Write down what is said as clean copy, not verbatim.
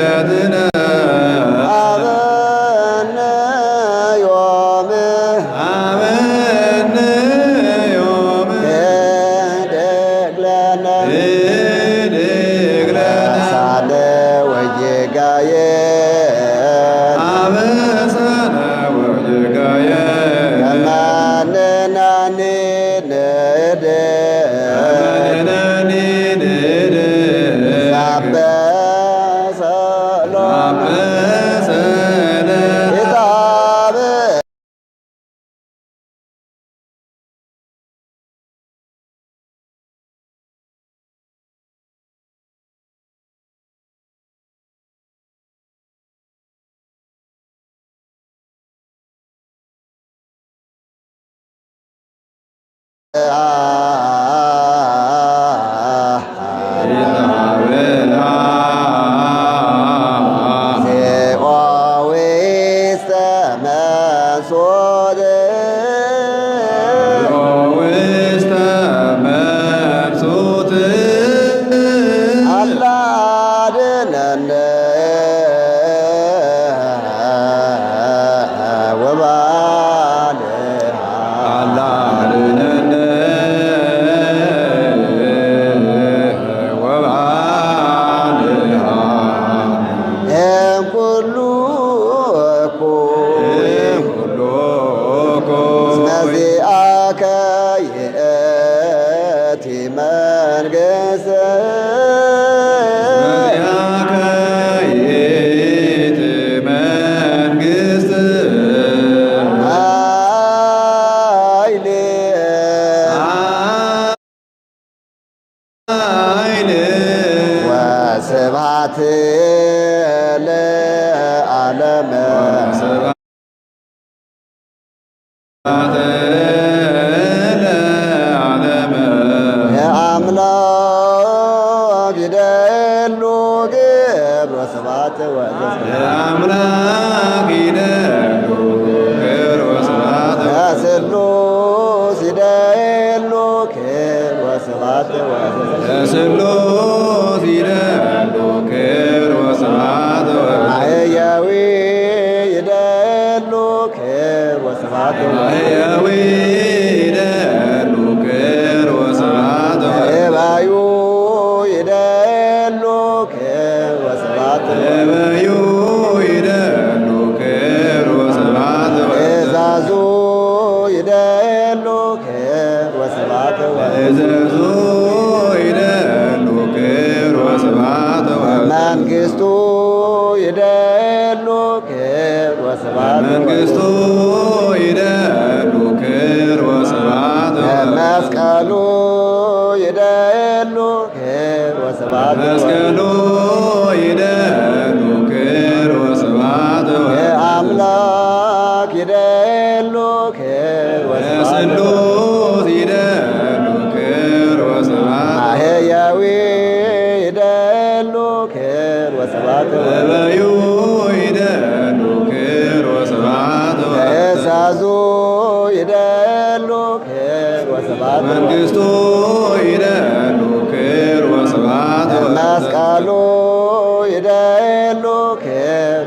ስእለትነ አበነ ዮም አበነ ዮም ደግለነ እድግለነ ሳለ ወጌጋየን አበሳነ ወጌጋየን ከማንናኒ ንድ ከመንነኒ ንድ አበሰሎ አበሰነ ኢታብ ውስተ መንሱት አላድነነ ወባልሃ አላድነነ ወባልሃ እምኩሉ እኩይ ሁሉ እኩይ ነዚአከ ይእቲ መንግሥት ያከ ይእቲ መንግሥት ኃይል ኃይል ወስብሐት ለዓለመ ስብሐት ለዓለመ የአምላክ ይደሉ ግብር ወስብሐት የአምላክ ይደሉ ክብር ወስብሐት ለስሉስ ይደሉ ክብር ወስብሐት ለስሉስ ይደሉ ክብር ወስብሐት ማህያዊ ይደሉ ክብር ወስብሐት ማህያዊ ይደሉ ክብር ወስብሐት እባዩ ይደሉ ክብር ወስብሐት እበዩ ይደሉ ክብር ወስብሐት ትእዛዙ ይደሉ ክብር ወስብሐት እዘዙ ይደሉ ክብር ወስብሐት መንግሥቱ ይደሉ ክብር ወስብሐት መንግሥቱ ይደሉ ክብር ወስብሐት መስቀሉ ይደሉ ክብር ወስብሐት መስቀሉ ይደሉ ክብር ወስብሐት የአምላክ ይደሉ ክብር ወስብሐት ለስሉስ ይደሉ ክብር ወስብሐት ማህያዊ ይደሉ ክብር ወስብሐት እበዩ ይደሉ ክብር ወስብሐት ትእዛዙ ይደሉ ክብር ወስብሐት መንግሥቱ ይደሉ ክብር ወስብሐት መስቀሉ ይደሉ ክብር